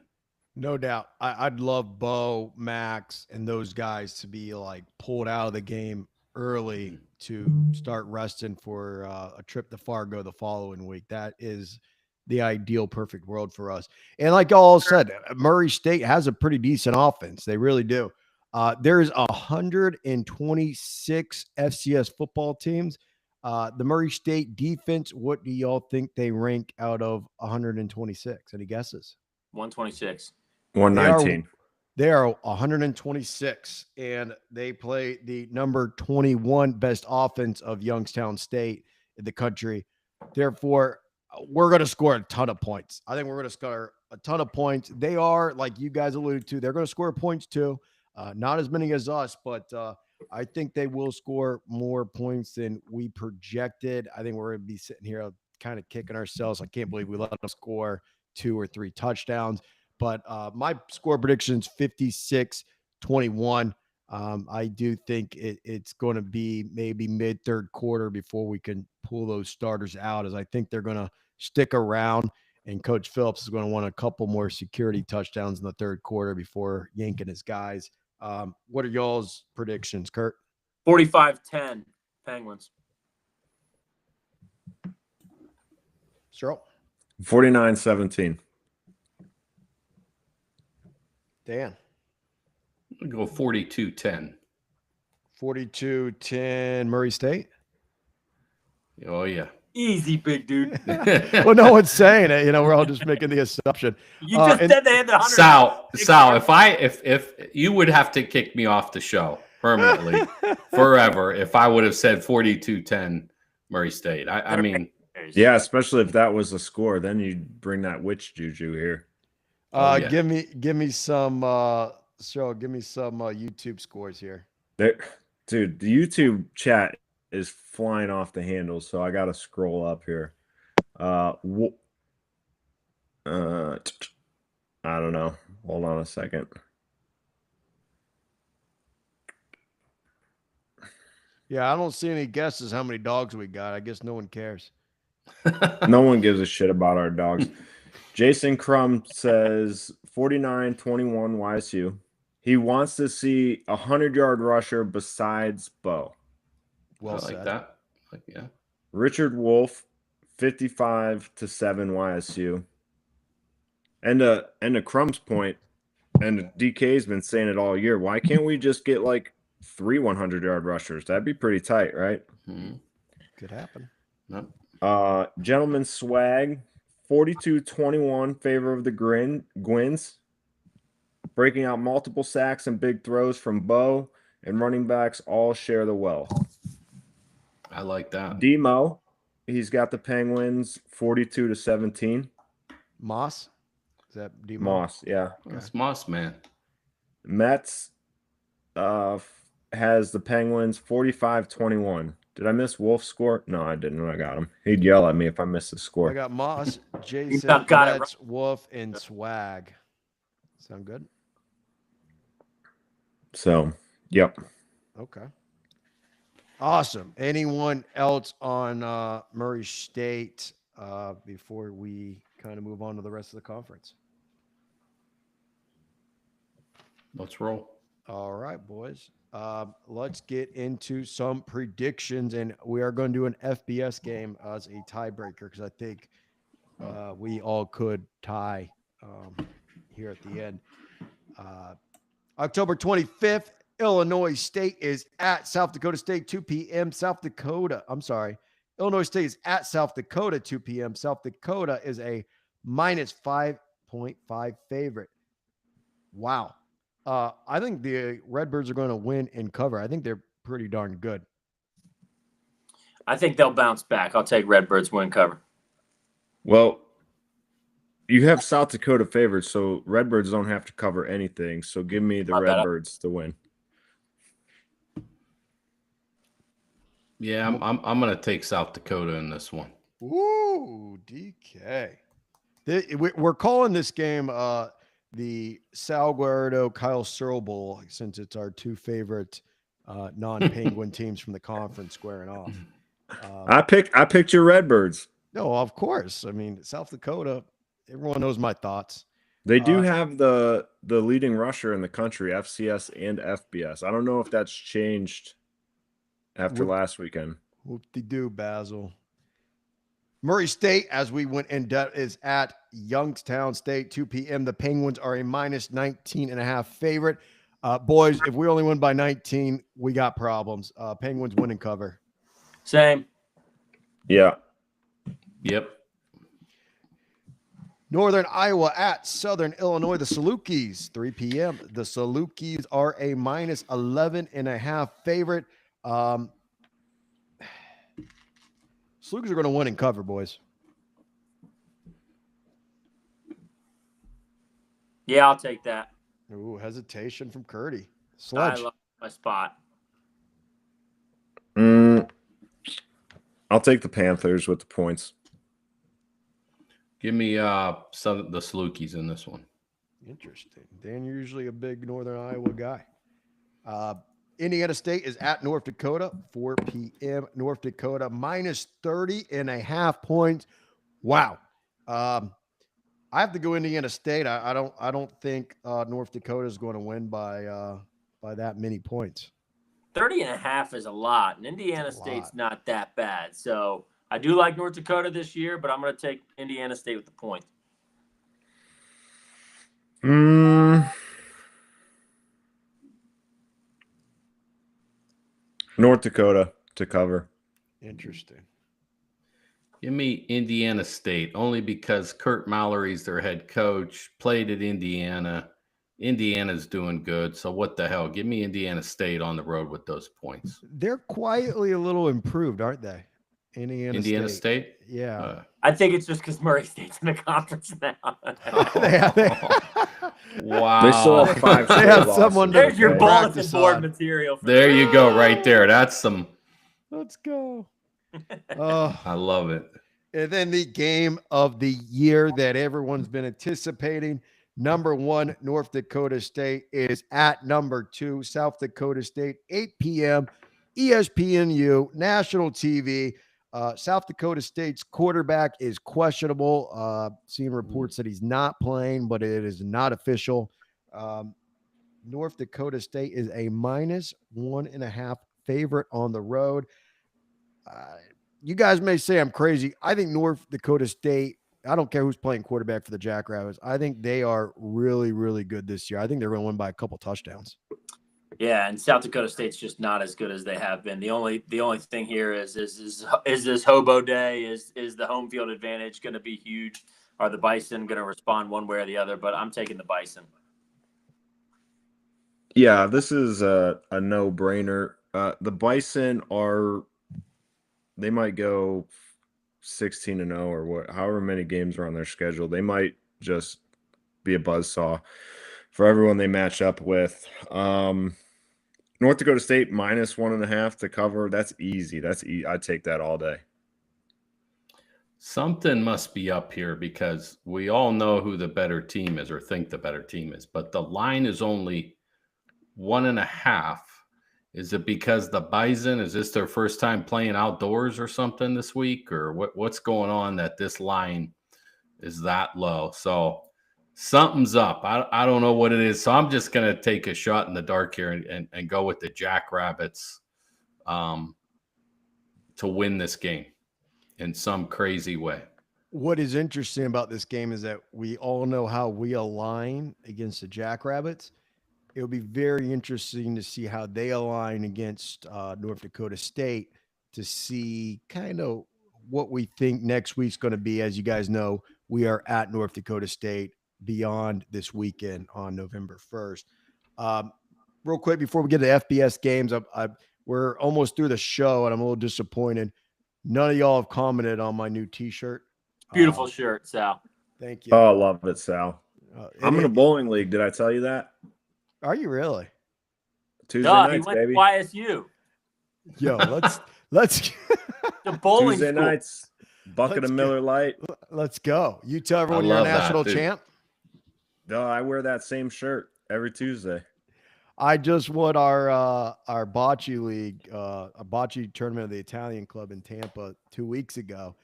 No doubt. I'd love Bo, Max, and those guys to be like pulled out of the game early to start resting for a trip to Fargo the following week. That is the ideal, perfect world for us. And like all said, Murray State has a pretty decent offense. They really do. There's 126 FCS football teams. The Murray State defense, what do y'all think they rank out of 126? Any guesses? 126. 119. They are 126, and they play the number 21 best offense of Youngstown State in the country. Therefore, we're going to score a ton of points. I think we're going to score a ton of points. They are, like you guys alluded to, they're going to score points too. Not as many as us, but I think they will score more points than we projected. I think we're going to be sitting here kind of kicking ourselves. I can't believe we let them score 2 or 3 touchdowns. But my score prediction is 56-21. I do think it's going to be maybe mid-third quarter before we can pull those starters out, as I think they're going to stick around, and Coach Phillips is going to want a couple more security touchdowns in the third quarter before yanking his guys. What are y'all's predictions, Kurt? 45-10 Penguins. Cheryl? 49-17. Dan? I'll go 42-10. 42-10 Murray State? Oh, yeah. Easy, big dude. Well, no one's saying it. We're all just making the assumption. You just said they had the 100. Sal, if you would have to kick me off the show permanently forever if I would have said 42-10 Murray State. I mean, yeah, especially if that was the score, then you'd bring that witch juju here. Oh, yeah. Give me some give me some YouTube scores here. Dude, the YouTube chat is flying off the handles, so I got to scroll up here. I don't know. Hold on a second. Yeah, I don't see any guesses how many dogs we got. I guess no one cares. No one gives a shit about our dogs. Jason Crum says 49-21 YSU. He wants to see a 100-yard rusher besides Bo. Well I like said. that. Yeah. Richard Wolf, 55-7 YSU. And to Crum's point, and DK's been saying it all year, why can't we just get like 3 100-yard rushers? That'd be pretty tight, right? Mm-hmm. Could happen. Yep. Gentleman Swag, 42-21 favor of the Gwins. Breaking out multiple sacks and big throws from Bo, and running backs all share the wealth. I like that. Demo, he's got the Penguins 42-17. Moss? Is that Demo? Moss, yeah. That's Moss, man. Mets has the Penguins 45-21. Did I miss Wolf's score? No, I didn't. I got him. He'd yell at me if I missed the score. I got Moss, Jason, got it, Mets, Wolf, and Swag. Sound good? So, yep. Okay. Awesome. Anyone else on Murray State before we kind of move on to the rest of the conference? Let's roll. All right, boys. Let's get into some predictions, and we are going to do an FBS game as a tiebreaker because I think we all could tie here at the end. October 25th, Illinois State is at South Dakota State, 2 p.m. Illinois State is at South Dakota, 2 p.m. South Dakota is a minus 5.5 favorite. Wow. I think the Redbirds are going to win and cover. I think they're pretty darn good. I think they'll bounce back. I'll take Redbirds win cover. Well, you have South Dakota favored, so Redbirds don't have to cover anything. So give me the Redbirds to win. Yeah, I'm going to take South Dakota in this one. Ooh, DK. We're calling this game the Sal Guerrero Kyle Searle Bowl, since it's our two favorite non-Penguin teams from the conference squaring off. I picked your Redbirds. No, of course. I mean, South Dakota, everyone knows my thoughts. They do have the leading rusher in the country, FCS and FBS. I don't know if that's changed after last weekend. Whoop-de-doo, Basil. Murray State, as we went in depth, is at Youngstown State, 2 p.m. The Penguins are a minus 19.5 favorite. Boys, if we only win by 19, we got problems. Penguins win and cover. Same. Yeah. Yep. Northern Iowa at Southern Illinois, the Salukis, 3 p.m. The Salukis are a minus 11.5 favorite. Sluggers are going to win and cover, boys. Yeah, I'll take that. Ooh, hesitation from Curdy. I Sledge. love my spot. I'll take the Panthers with the points. Give me some of the Salukis in this one. Interesting. Dan, you're usually a big Northern Iowa guy. Indiana State is at North Dakota, 4 p.m. North Dakota minus 30.5 points. Wow. I have to go Indiana State. I don't think North Dakota is going to win by that many points. 30.5 is a lot, and Indiana State's not that bad. So I do like North Dakota this year, but I'm going to take Indiana State with the point. North Dakota to cover. Interesting. Give me Indiana State, only because Kurt Mallory's their head coach, played at Indiana. Indiana's doing good, so what the hell? Give me Indiana State on the road with those points. They're quietly a little improved, aren't they? Indiana State? Yeah. I think it's just because Murray State's in the conference now. Wow. They still have 5 They have someone. There's your bulletin practice board on. material. There you go, right there. That's some. Let's go. Oh, I love it. and then the game of the year that everyone's been anticipating. Number 1, North Dakota State is at number 2, South Dakota State, 8 p.m. ESPNU, national TV. South Dakota State's quarterback is questionable. Seeing reports that he's not playing, but it is not official. North Dakota State is a minus 1.5 favorite on the road. You guys may say I'm crazy. I think North Dakota State, I don't care who's playing quarterback for the Jackrabbits. I think they are really, really good this year. I think they're going to win by a couple touchdowns. Yeah, and South Dakota State's just not as good as they have been. The only thing here is this hobo day? Is the home field advantage going to be huge? Are the Bison going to respond one way or the other? But I'm taking the Bison. Yeah, this is a no-brainer. The Bison they might go 16-0 or what, however many games are on their schedule. They might just be a buzzsaw for everyone they match up with. North Dakota State minus 1.5 to cover. That's easy. I'd take that all day. Something must be up here because we all know who the better team is or think the better team is, but the line is only 1.5. Is it because the Bison, is this their first time playing outdoors or something this week, or what's going on that this line is that low? So something's up. I don't know what it is. So I'm just going to take a shot in the dark here and go with the Jackrabbits to win this game in some crazy way. What is interesting about this game is that we all know how we align against the Jackrabbits. It'll be very interesting to see how they align against North Dakota State to see kind of what we think next week's going to be. As you guys know, we are at North Dakota State beyond this weekend on November 1st. Real quick, before we get to FBS games, we're almost through the show, and I'm a little disappointed. None of y'all have commented on my new T-shirt. Beautiful shirt, Sal. Thank you. Oh, I love it, Sal. I'm in a bowling league. Did I tell you that? Are you really? Tuesday nights, he went baby. to YSU. Yo, let's The bowling Tuesday school. nights. Bucket of Miller Lite. Let's go. You tell everyone you're a love that, national dude. champ. No, I wear that same shirt every Tuesday. I just won our bocce league, a bocce tournament of the Italian club in Tampa 2 weeks ago.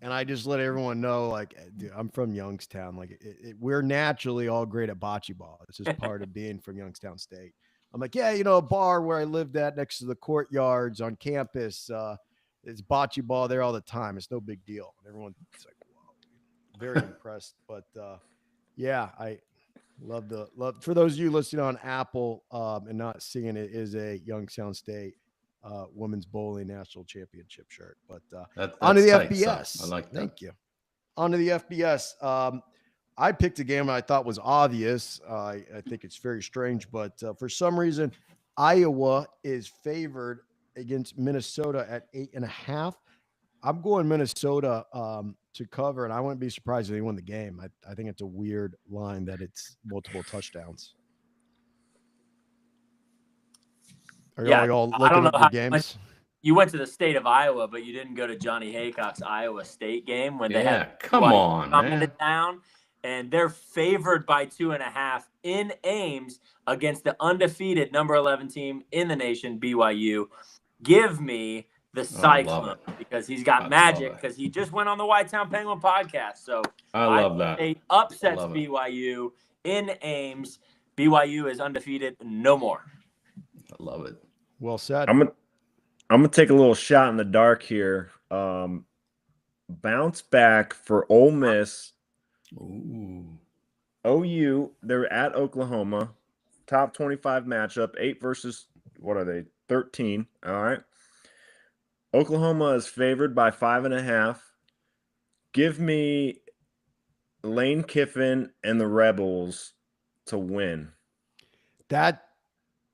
And I just let everyone know, like, dude, I'm from Youngstown. Like, we're naturally all great at bocce ball. It's just part of being from Youngstown State. I'm like, yeah, a bar where I lived at next to the courtyards on campus. It's bocce ball there all the time. It's no big deal. And everyone's like, whoa, very impressed. But yeah, I love for those of you listening on Apple and not seeing it, is a Youngstown State women's bowling national championship shirt. But on to the tight, FBS. son. I like that. Thank you. On to the FBS. I picked a game I thought was obvious. I think it's very strange, but for some reason, Iowa is favored against Minnesota at 8.5. I'm going Minnesota to cover, and I wouldn't be surprised if they win the game. I think it's a weird line that it's multiple touchdowns. Are Yeah, y'all I looking don't know up your how games? you went to the state of Iowa, but you didn't go to Johnny Haycock's Iowa State game when they Yeah, had come BYU on, coming to man. town, and they're favored by 2.5 in Ames against the undefeated number 11 team in the nation, BYU. Give me the Oh, I love Cyclone it. because he's got I love magic it. because he just went on the White Town Penguin podcast. So I Iowa love that. State I upsets love it. BYU in Ames. BYU is undefeated no more. I love it. Well said. I'm gonna take a little shot in the dark here. Bounce back for Ole Miss. Ooh. OU, they're at Oklahoma. Top 25 matchup, 8 versus what are they? 13. All right. Oklahoma is favored by 5.5. Give me Lane Kiffin and the Rebels to win.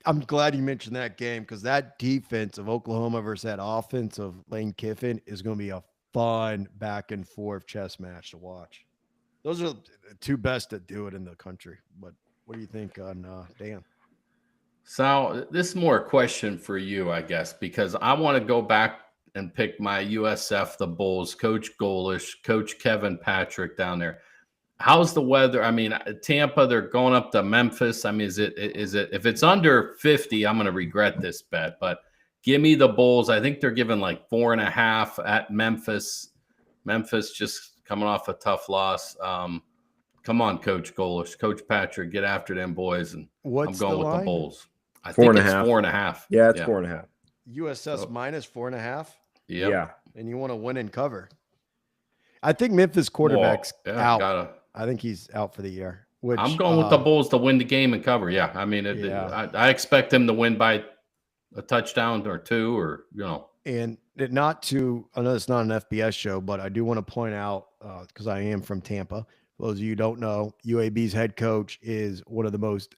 I'm glad you mentioned that game because that defense of Oklahoma versus that offense of Lane Kiffin is going to be a fun back and forth chess match to watch. Those are the two best that do it in the country. But what do you think on Dan? So this is more a question for you, I guess, because I want to go back and pick my USF, the Bulls, Coach Golish, Coach Kevin Patrick down there. How's the weather? I mean, Tampa, they're going up to Memphis. I mean, is it if it's under 50, I'm going to regret this bet, but give me the Bulls. I think they're giving like 4.5 at Memphis. Memphis just coming off a tough loss. Come on, Coach Golish, Coach Patrick, get after them boys. And I'm going with the Bulls. I think it's 4.5. Yeah, it's 4.5. USS minus 4.5. Yep. Yeah. And you want to win and cover. I think Memphis quarterback's out. I think he's out for the year. Which I'm going with the Bulls to win the game and cover. Yeah. I mean, I expect him to win by a touchdown or two or, And I know it's not an FBS show, but I do want to point out, because I am from Tampa. For those of you who don't know, UAB's head coach is one of the most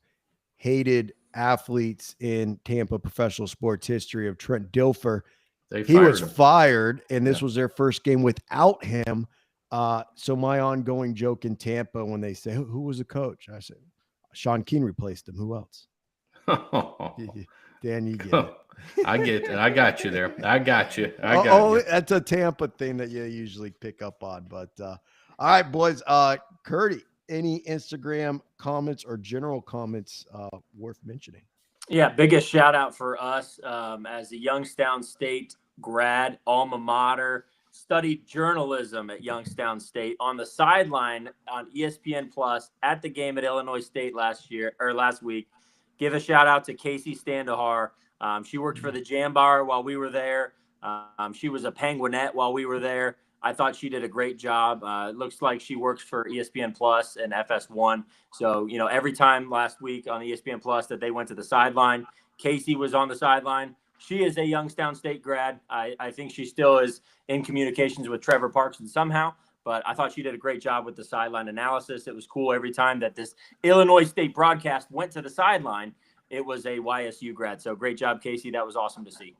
hated athletes in Tampa professional sports history of Trent Dilfer. He was fired, and this was their first game without him. So my ongoing joke in Tampa when they say, who was the coach? I said, Sean Keane replaced him. Who else? Dan, you get it. I get it. I got you there. I got you. That's a Tampa thing that you usually pick up on. But all right, boys. Curdy, any Instagram comments or general comments worth mentioning? Yeah, biggest shout out for us as a Youngstown State grad, alma mater, studied journalism at Youngstown State on the sideline on ESPN Plus at the game at Illinois State last week. Give a shout out to Casey Standahar. She worked for the Jambar while we were there. She was a Penguinette while we were there. I thought she did a great job. It looks like she works for ESPN Plus and FS1. So, every time last week on ESPN Plus that they went to the sideline, Casey was on the sideline. She is a Youngstown State grad. I think she still is in communications with Trevor Parkson somehow, but I thought she did a great job with the sideline analysis. It was cool every time that this Illinois State broadcast went to the sideline. It was a YSU grad. So great job, Casey. That was awesome to see.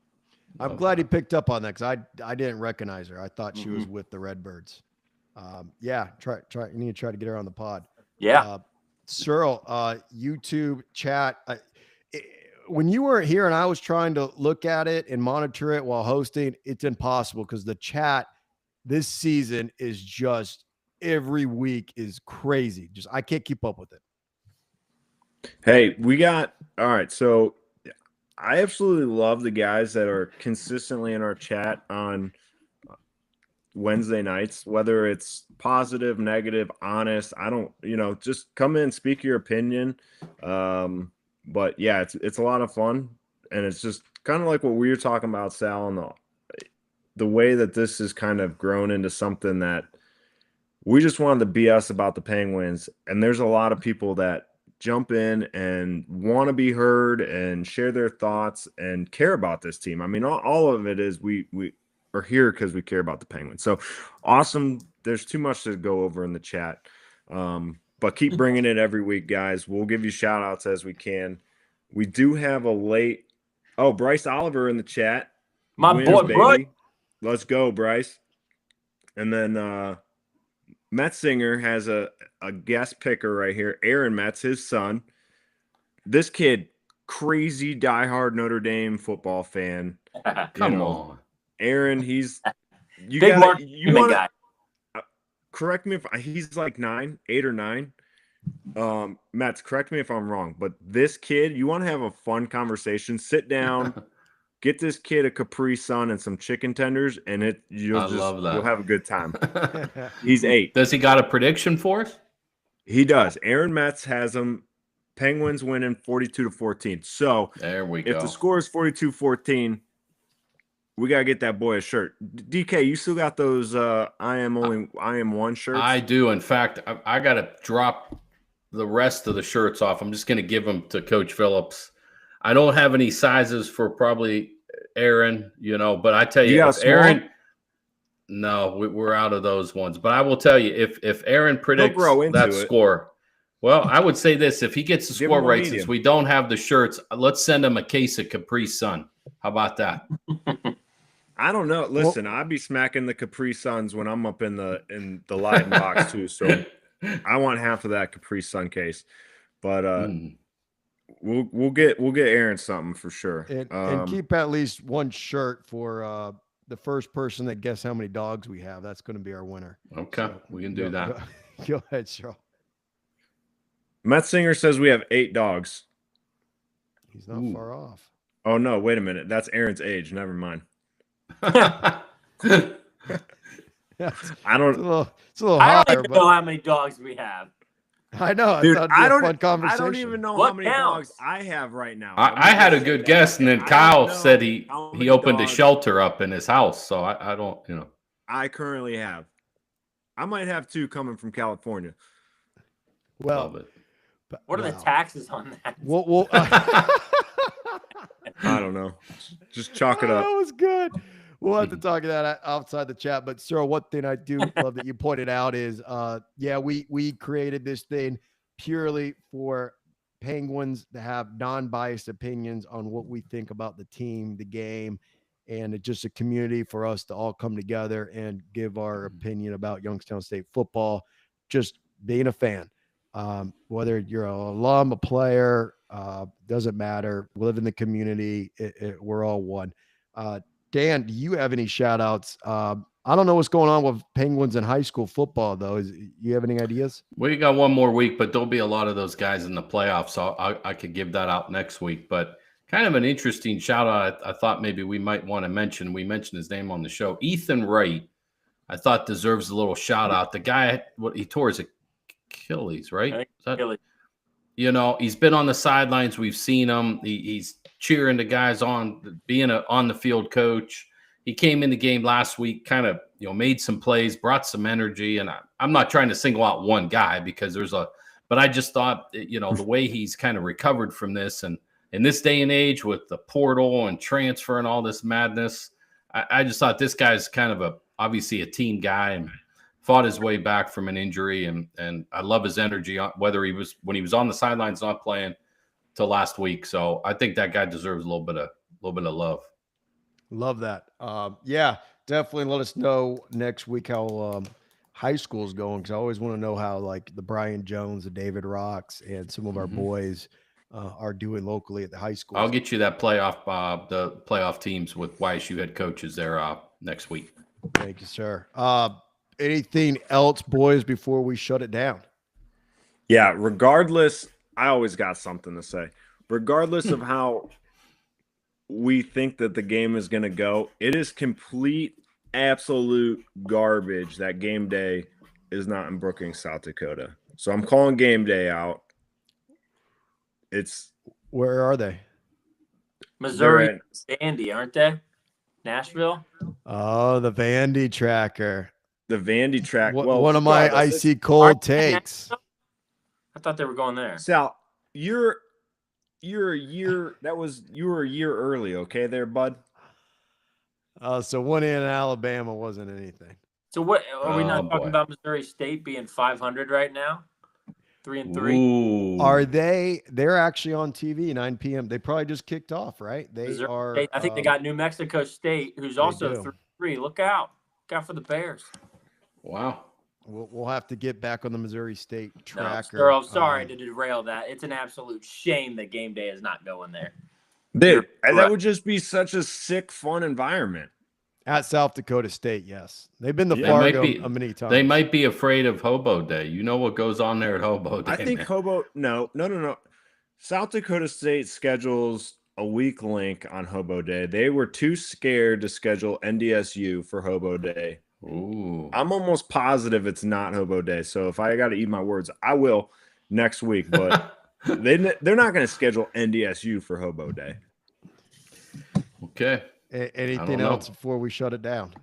I'm glad he picked up on that because I didn't recognize her. I thought she was with the Redbirds. Yeah, try. You need to try to get her on the pod. Yeah. Cyril, YouTube chat. When you weren't here and I was trying to look at it and monitor it while hosting, it's impossible because the chat this season is just every week is crazy. Just I can't keep up with it. Hey, all right. So I absolutely love the guys that are consistently in our chat on Wednesday nights, whether it's positive, negative, honest. I don't, just come in, speak your opinion. But yeah, it's a lot of fun. And it's just kind of like what we were talking about, Sal, and the way that this has kind of grown into something that we just wanted to BS about the Penguins. And there's a lot of people that jump in and want to be heard and share their thoughts and care about this team. I mean, all of it is we are here because we care about the Penguins. So awesome. There's too much to go over in the chat. But keep bringing it every week, guys. We'll give you shout outs as we can. We do have Bryce Oliver in the chat. My boy, baby. Let's go, Bryce. And then Metzinger has a guest picker right here. Aaron Metz, his son. This kid, crazy diehard Notre Dame football fan. Come on. Aaron, he's Big Mark guy. Correct me if he's like 8 or 9. Metz, correct me if I'm wrong, but this kid, you want to have a fun conversation, sit down, get this kid a Capri Sun and some chicken tenders, and you'll have a good time. He's 8. Does he got a prediction for us? He does. Aaron Metz has him. Penguins winning 42-14. So there we go. If the score is 42-14, we gotta get that boy a shirt. DK, you still got those I am one shirts? I do. In fact, I gotta drop the rest of the shirts off. I'm just gonna give them to Coach Phillips. I don't have any sizes for probably Aaron, but I tell you, if Aaron, no, we're out of those ones. But I will tell you, if Aaron predicts that score. Well, I would say this: if he gets the score right, since we don't have the shirts, let's send him a case of Capri Sun. How about that? I don't know. Listen, I'd be smacking the Capri Suns when I'm up in the light box too. So I want half of that Capri Sun case. But we'll get Aaron something for sure. And keep at least one shirt for the first person that guess how many dogs we have. That's going to be our winner. Okay, so, we can do that. Go ahead, Cheryl. Metzinger says we have 8 dogs. He's not far off. Oh, no, wait a minute. That's Aaron's age. Never mind. I don't it's a little higher, I don't even know how many dogs we have. I know. Dude, I don't even know how many counts? dogs I have right now. I had a good guess, and then Kyle said he opened a shelter up in his house. So I don't, I currently have. I might have 2 coming from California. Well, what are the taxes on that? Well, I don't know. Just chalk it up. That was good. We'll have to talk about that outside the chat. But Cyril, one thing I do love that you pointed out is, we created this thing purely for Penguins to have non-biased opinions on what we think about the team, the game, and it's just a community for us to all come together and give our opinion about Youngstown State football, just being a fan. Whether you're an alum, a player, doesn't matter. We live in the community. We're all one. Dan, do you have any shout outs? I don't know what's going on with Penguins in high school football, though. You have any ideas? We got one more week, but there'll be a lot of those guys in the playoffs. So I could give that out next week. But kind of an interesting shout out. I thought maybe we might want to mention. We mentioned his name on the show. Ethan Wright, I thought deserves a little shout out. The guy, he tore his Achilles, right? Achilles. He's been on the sidelines. We've seen him. He's cheering the guys on, being an on-the-field coach. He came in the game last week, kind of, made some plays, brought some energy. And I'm not trying to single out one guy because but I just thought, the way he's kind of recovered from this, and in this day and age with the portal and transfer and all this madness, I just thought this guy's kind of obviously a team guy and fought his way back from an injury, and I love his energy, whether when he was on the sidelines not playing till last week. So I think that guy deserves a little bit of love. Love that. Definitely let us know next week how high school is going, because I always want to know how like the Brian Jones, the David Rocks, and some of our boys are doing locally at the high school. I'll get you that the playoff teams with YSU head coaches there next week. Thank you, sir. Anything else, boys, before we shut it down? Yeah, regardless, I always got something to say. Regardless of how we think that the game is going to go, it is complete, absolute garbage that game day is not in Brookings, South Dakota. So I'm calling game day out. Where are they? Missouri, Vandy, aren't they? Nashville? Oh, the Vandy tracker. The Vandy track. One of my icy cold takes. I thought they were going there. Sal, you're a year. You were a year early, okay, there, bud. So one in Alabama wasn't anything. So what are we not talking about? Missouri State being 500 right now, 3-3. Ooh. Are they? They're actually on TV 9 p.m. They probably just kicked off, right? They Missouri are. State, I think they got New Mexico State, who's also 3-3. Look out for the Bears. Wow. We'll have to get back on the Missouri State No, tracker. sir, I'm sorry to derail that. It's an absolute shame that game day is not going there. Dude, You're that right. would just be such a sick, fun environment. At South Dakota State, yes. They've been to Yeah. Fargo many times. They might be afraid of Hobo Day. You know what goes on there at Hobo Day. I think man. No. South Dakota State schedules a weak link on Hobo Day. They were too scared to schedule NDSU for Hobo Day. Ooh. I'm almost positive it's not Hobo Day. So if I got to eat my words, I will next week. But they're not going to schedule NDSU for Hobo Day. Okay. Anything else before we shut it down?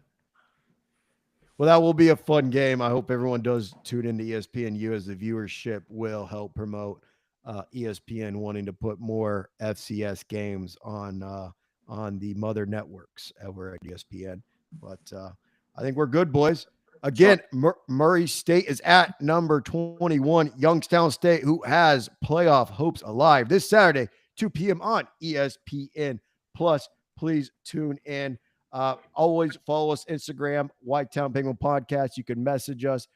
Well, that will be a fun game. I hope everyone does tune into ESPNU, as the viewership will help promote ESPN wanting to put more FCS games on the mother networks over at ESPN. But I think we're good, boys. Again, Murray State is at number 21, Youngstown State, who has playoff hopes alive this Saturday, 2 p.m. on ESPN Plus. Please tune in. Always follow us Instagram, Whitetown Penguin Podcast. You can message us,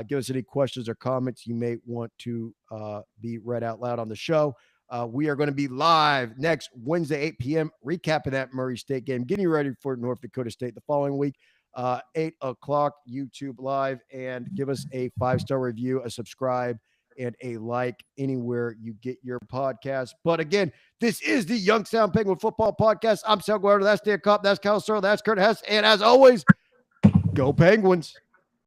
give us any questions or comments you may want to be read out loud on the show. We are going to be live next Wednesday, 8 p.m., recapping that Murray State game, getting ready for North Dakota State the following week, 8 o'clock, YouTube Live, and give us a 5-star review, a subscribe, and a like anywhere you get your podcast. But again, this is the Youngstown Penguin Football Podcast. I'm Sal Guerrero. That's Dan Kopp. That's Kyle Searle. That's Kurt Hess. And as always, go Penguins.